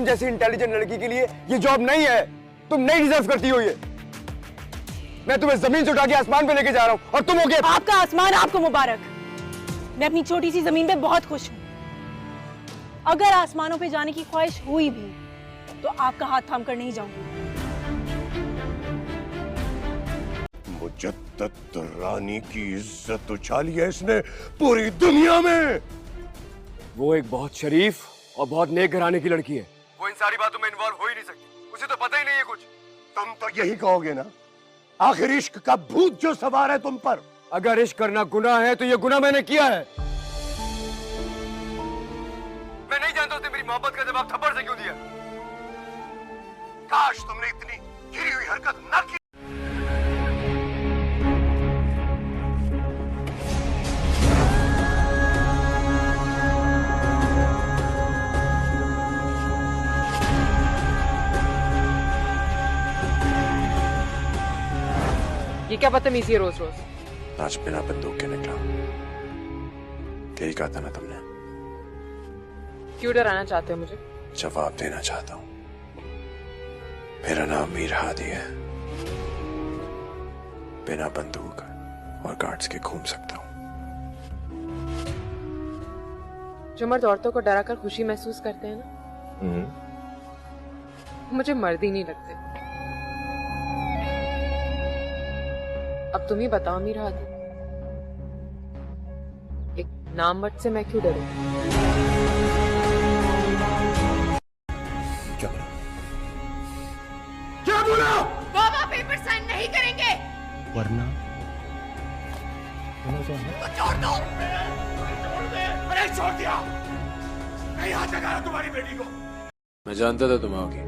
तुम जैसी इंटेलिजेंट लड़की के लिए ये जॉब नहीं है। तुम नहीं डिजर्व करती हो ये। मैं तुम्हें जमीन से उठा के आसमान पे लेके जा रहा हूँ और तुम हो गए। आपका आसमान आपको मुबारक। मैं अपनी छोटी सी जमीन पे बहुत खुश हूँ। अगर आसमानों पे जाने की ख्वाहिश हुई भी तो आपका हाथ थाम कर नहीं जाऊंगी। मुजद्दद दुर्रानी की इज्जत उछाली है इसने पूरी दुनिया में। वो एक बहुत शरीफ और बहुत नेक घराने की लड़की है। वो इन सारी बातों में इन्वॉल्व हो ही नहीं सकती। उसे तो पता ही नहीं है कुछ। तुम तो यही कहोगे ना, आखिर इश्क का भूत जो सवार है तुम पर। अगर इश्क करना गुनाह है तो ये गुनाह मैंने किया है। मैं नहीं जानता उसने मेरी मोहब्बत का जवाब थप्पड़ से क्यों दिया। काश तुमने इतनी गिरी हुई हरकत न की। ये क्या बदतमीजी है रोज रोज। आज बिना बंदूक के निकला। यही कहा था ना तुमने। क्यों डराना चाहते हो मुझे? जवाब देना चाहता हूं। मेरा नाम मीर हादी है। बिना बंदूक और गार्ड्स के घूम सकता हूं। जो मर्द औरतों को डरा कर खुशी महसूस करते हैं ना, मुझे मर्द ही नहीं लगते। अब तुम ही बताओ मीर हादी, एक नाम मर्द से मैं क्यों डरूं? क्या बोला? बाबा पेपर साइन नहीं करेंगे वरना तो छोड़ दो। अरे छोड़ दिया। मैं यहाँ जगा रहा तुम्हारी बेटी को। मैं जानता था तुम आओगी।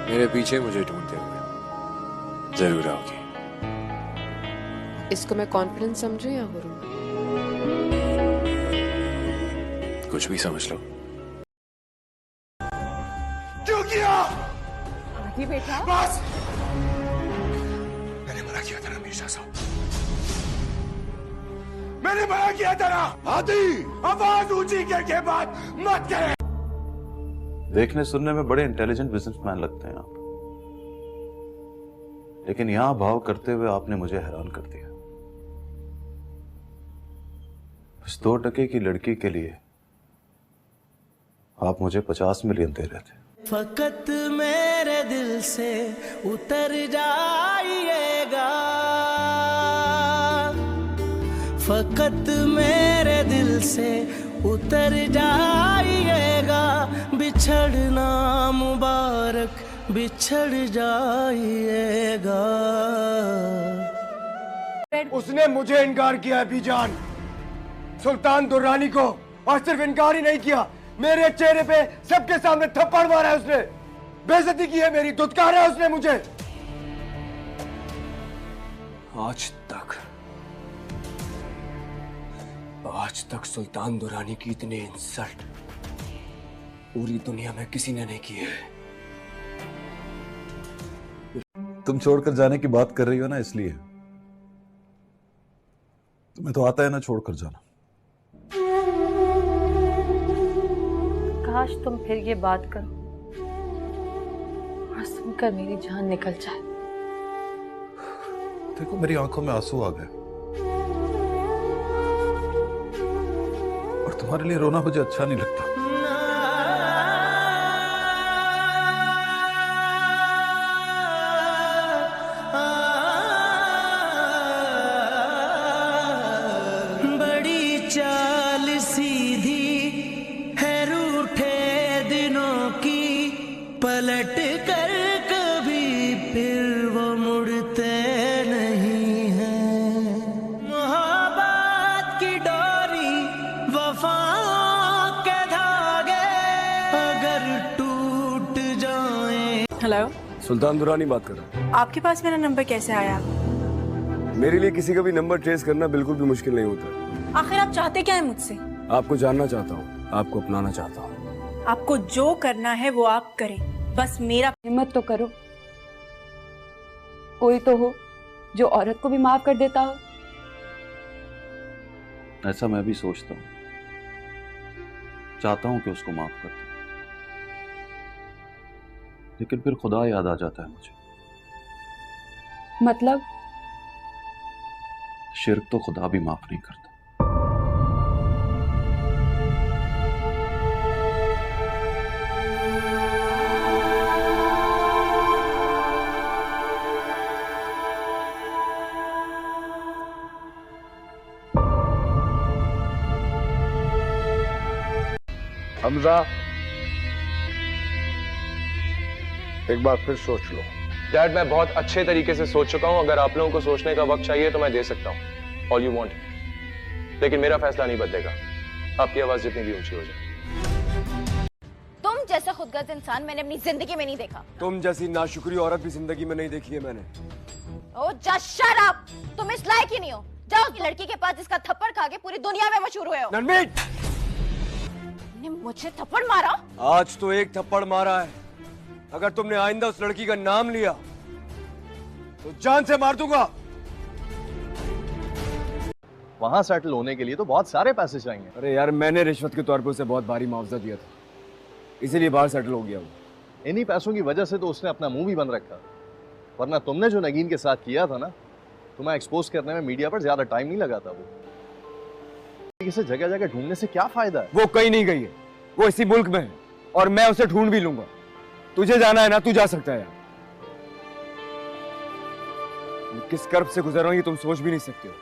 मेरे पीछे मुझे ढूंढते हुए जरूर आओगी। इसको मैं कॉन्फिडेंस समझूं या गुरु? कुछ भी समझ लो। क्यों किया? आगे बेटा। बस। मैंने मना किया था ना मीर्जा साहब। मैंने मना किया था ना। हादी, आवाज ऊंची करके बात मत करे। देखने सुनने में बड़े इंटेलिजेंट बिजनेसमैन लगते हैं आप, लेकिन यहां भाव करते हुए आपने मुझे हैरान कर दिया। उस 2 टके की लड़की के लिए आप मुझे 50 मिलियन दे रहे थे। फकत मेरे दिल से उतर जाइएगा, फकत मेरे दिल से उतर जाइएगा, बिछड़ना मुबारक बिछड़ जाइएगा। उसने मुझे इनकार किया है बीजान, सुल्तान दुर्रानी को। और सिर्फ इनकार ही नहीं किया, मेरे चेहरे पे सबके सामने थप्पड़ मारा है उसने। बेइज्जती की है मेरी, धुतकारा है उसने मुझे। आज तक सुल्तान दुर्रानी की इतनी इंसल्ट पूरी दुनिया में किसी ने नहीं की है। तुम छोड़कर जाने की बात कर रही हो ना, इसलिए तुम्हें तो आता है ना छोड़कर जाना। काश तुम फिर ये बात करो और सुनकर मेरी जान निकल जाए। देखो मेरी आंखों में आंसू आ गए और तुम्हारे लिए रोना मुझे अच्छा नहीं लगता। बड़ी चाल सीधी है रूठे दिनों की, पलट कर कभी फिर वो मुड़ते नहीं हैं। मोहब्बत की डोरी वफा के धागे अगर टूट जाए। हेलो, सुल्तान दुर्रानी बात कर रहा हूँ। आपके पास मेरा नंबर कैसे आया? मेरे लिए किसी का भी नंबर ट्रेस करना बिल्कुल भी मुश्किल नहीं होता। आखिर आप चाहते क्या है मुझसे? आपको जानना चाहता हूँ, आपको अपनाना चाहता हूँ। आपको जो करना है वो आप करें, बस मेरा हिम्मत तो करो। कोई तो हो जो औरत को भी माफ कर देता हो। ऐसा मैं भी सोचता हूं, चाहता हूं कि उसको माफ कर दूं, लेकिन फिर खुदा याद आ जाता है मुझे। मतलब? शिर्क तो खुदा भी माफ नहीं करता। हमजा, एक बार फिर सोच लो। डैड, मैं बहुत अच्छे तरीके से सोच चुका हूं। अगर आप लोगों को सोचने का वक्त चाहिए तो मैं दे सकता हूं, ऑल यू वांट। लेकिन मेरा फैसला नहीं बदलेगा, आपकी आवाज जितनी भी ऊंची हो जाए। तुम जैसा खुदगर्ज इंसान मैंने अपनी जिंदगी में नहीं देखा। तुम जैसी नाशुक्री औरत भी जिंदगी में नहीं देखी है मैंने। ओ जस्ट शट अप, तुम इस लायक ही नहीं हो। जाओ उस लड़की के पास जिसका थप्पड़ खा के पूरी दुनिया में मशहूर हुए हो। ननमीत, तुमने मुझे थप्पड़ मारा? आज तो एक थप्पड़ मारा है, अगर तुमने आइंदा उस लड़की का नाम लिया तो जान से मार दूंगा। वहां सेटल होने के लिए तो बहुत सारे पैसे चाहिए। अरे यार, मैंने रिश्वत के तौर पर उसे बहुत भारी मुआवजा दिया था, इसीलिए बाहर सेटल हो गया वो। इन्हीं पैसों की वजह से तो उसने अपना मुंह भी बंद रखा, वरना तुमने जो नगीन के साथ किया था ना, तुम्हें एक्सपोज करने में मीडिया पर ज्यादा टाइम नहीं लगा था। वो इसे जगह जगह ढूंढने से क्या फायदा है? वो कहीं नहीं गई है, वो इसी मुल्क में है और मैं उसे ढूंढ भी लूंगा। तुझे जाना है ना, तू जा सकता है यार। किस कर्ब से गुजर रहा हूं ये तुम सोच भी नहीं सकते हो।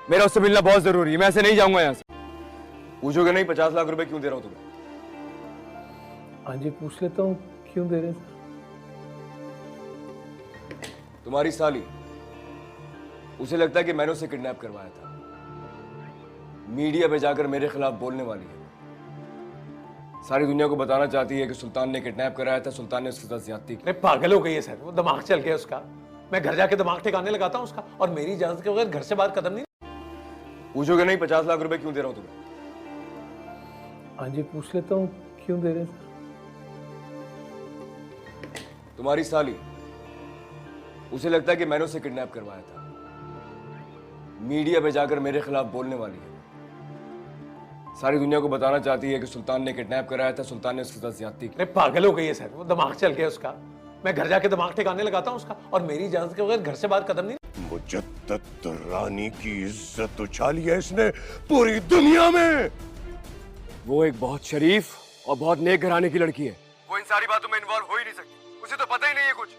मेरा उससे मिलना बहुत जरूरी है, मैं ऐसे नहीं जाऊंगा यहां से। पूछोगे नहीं 50 लाख रुपए क्यों दे रहा हूं तुम्हें? हाँ जी, पूछ लेता हूँ, क्यों दे रहे हैं? तुम्हारी साली, उसे लगता है कि मैंने उसे किडनैप करवाया था, मीडिया पे जाकर मेरे खिलाफ बोलने वाली है। सारी दुनिया को बताना चाहती है कि सुल्तान ने किडनैप कराया था, सुल्तान ने उसके साथ ज्यादती की। पागल हो गई है सर, वो दिमाग चल गया उसका। मैं घर जाके दिमाग ठिकाने लगाता हूँ उसका, और मेरी इजाजत के बगैर घर से बाहर कदम नहीं। पूछोगे नहीं 50 लाख रुपए क्यों दे रहा हूं तुम्हें? हाँ जी, पूछ लेता हूँ, क्यों दे रहे हैं? तुम्हारी साली, उसे लगता है कि मैंने उसे किडनैप करवाया था, मीडिया पे जाकर मेरे खिलाफ बोलने वाली है। सारी दुनिया को बताना चाहती है कि सुल्तान ने किडनैप कराया था, सुल्तान ने उसके साथ ज्यादती की। पागल हो गई है सर, वो दिमाग चल गया उसका। मैं घर जाके दिमाग ठिकाने लगाता हूँ उसका, और मेरी इजाजत के बगैर घर से बाहर कदम नहीं। मुजद्दद रानी की इज्जत उछाली है इसने पूरी दुनिया में। वो एक बहुत शरीफ और बहुत नेक घराने की लड़की है, वो इन सारी बातों में इन्वॉल्व हो ही नहीं सकती, उसे तो पता ही नहीं है कुछ।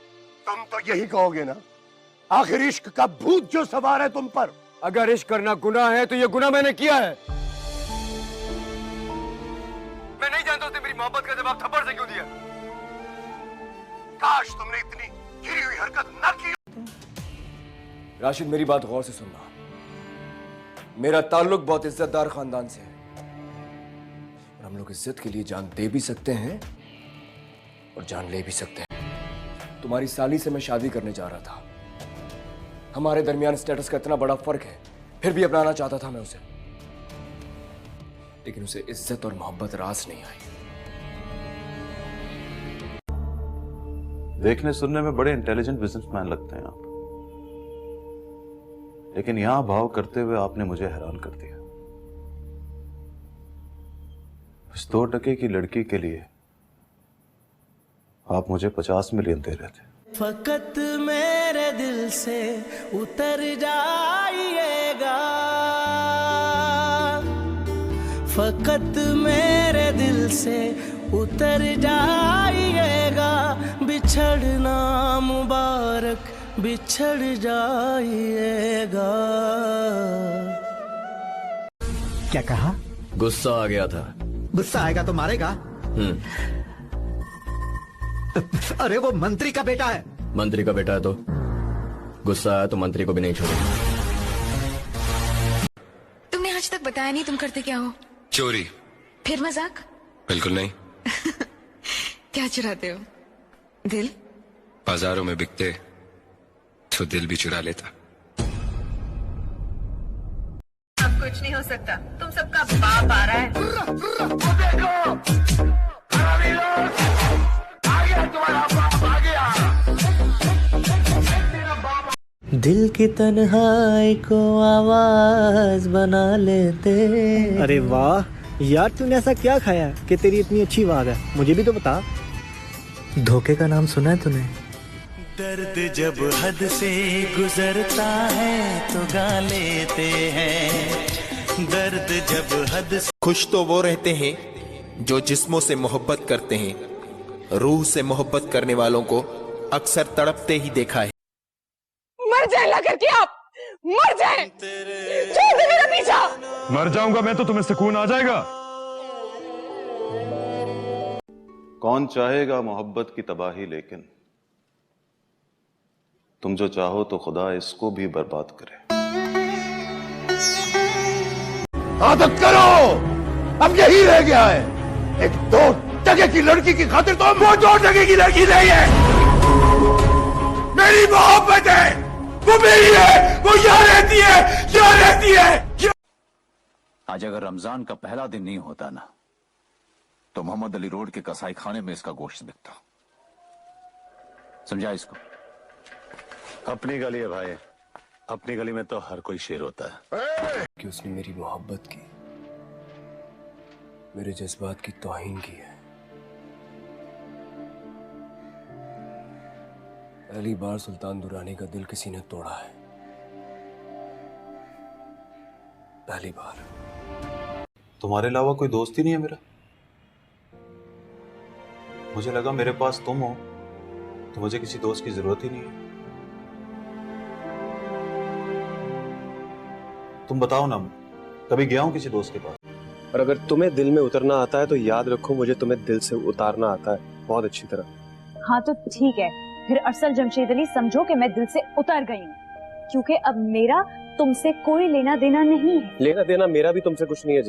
तुम तो यही कहोगे ना, आखिर इश्क का भूत जो सवार है तुम पर। अगर इश्क करना गुनाह है तो ये गुनाह मैंने किया है। मैं नहीं जानता उसने मेरी मोहब्बत का जवाब थप्पड़ से क्यों दिया। काश तुमने इतनी गिरी हुई हरकत न की। राशिद, मेरी बात गौर से सुनना। मेरा ताल्लुक बहुत इज्जतदार खानदान से है और हम लोग इज्जत के लिए जान दे भी सकते हैं और जान ले भी सकते हैं। तुम्हारी साली से मैं शादी करने जा रहा था, हमारे दरमियान स्टेटस का इतना बड़ा फर्क है, फिर भी अपनाना चाहता था मैं उसे, लेकिन उसे इज्जत और मोहब्बत रास नहीं आई। देखने सुनने में बड़े इंटेलिजेंट बिजनेसमैन लगते हैं आप, लेकिन यहां भाव करते हुए आपने मुझे हैरान कर दिया। इस 2 टके की लड़की के लिए आप मुझे 50 मिलियन दे रहे थे। फकत मेरे दिल से उतर जाइएगा, फकत मेरे दिल से उतर जाइएगा, बिछड़ना मुबारक बिछड़ जाइएगा। क्या कहा? गुस्सा आ गया था। गुस्सा आएगा तो मारेगा? अरे वो मंत्री का बेटा है। मंत्री का बेटा है तो गुस्सा आया तो मंत्री को भी नहीं छोड़ेगा। तुमने आज तक बताया नहीं तुम करते क्या हो? चोरी। फिर मजाक? बिल्कुल नहीं। क्या चुराते हो? दिल? बाजारों में बिकते तो दिल भी चुरा लेता। अब कुछ नहीं हो सकता, तुम सबका बाप आ रहा है। दिल की तन्हाई को आवाज बना लेते। अरे वाह यार, तूने ऐसा क्या खाया कि तेरी इतनी अच्छी आवाज है? मुझे भी तो बता। धोखे का नाम सुना है तूने? दर्द जब हद से गुजरता है तो गा लेते हैं, दर्द जब हद से। खुश तो वो रहते हैं जो जिस्मों से मोहब्बत करते हैं, रूह से मोहब्बत करने वालों को अक्सर तड़पते ही देखा है। मर जाए ला करके आप, मर जाए, छोड़ दे मेरा पीछा। मर जाऊंगा मैं तो तुम्हें सुकून आ जाएगा। कौन चाहेगा मोहब्बत की तबाही, लेकिन तुम जो चाहो तो खुदा इसको भी बर्बाद करे। आदत करो, अब यही रह गया है। एक 2 टके की लड़की की खातिर तो वो 2 टके की लड़की नहीं है, मेरी मोहब्बत है, वो मेरी है, वो यहाँ रहती है, यहाँ रहती है। आज अगर रमजान का पहला दिन नहीं होता ना, तो मोहम्मद अली रोड के कसाई खाने में इसका गोश्त बिकता। समझा इसको? अपनी गली है भाई, अपनी गली में तो हर कोई शेर होता है। कि उसने मेरी मोहब्बत की, मेरे जज्बात की तौहीन की है। पहली बार सुल्तान दुरानी का दिल किसी ने तोड़ा है, पहली बार। तुम्हारे अलावा कोई दोस्त ही नहीं है मेरा। मुझे लगा मेरे पास तुम हो तो मुझे किसी दोस्त की जरूरत ही नहीं है। तुम बताओ ना, कभी गया हूं किसी दोस्त के पास? और अगर तुम्हें दिल में उतरना आता है तो याद रखो, मुझे तुम्हें दिल से उतारना आता है बहुत अच्छी तरह। हाँ तो ठीक है, फिर अरसल जमशेद अली समझो कि मैं दिल से उतर गई हूँ, क्योंकि अब मेरा तुमसे कोई लेना देना नहीं है। लेना देना मेरा भी तुमसे कुछ नहीं है।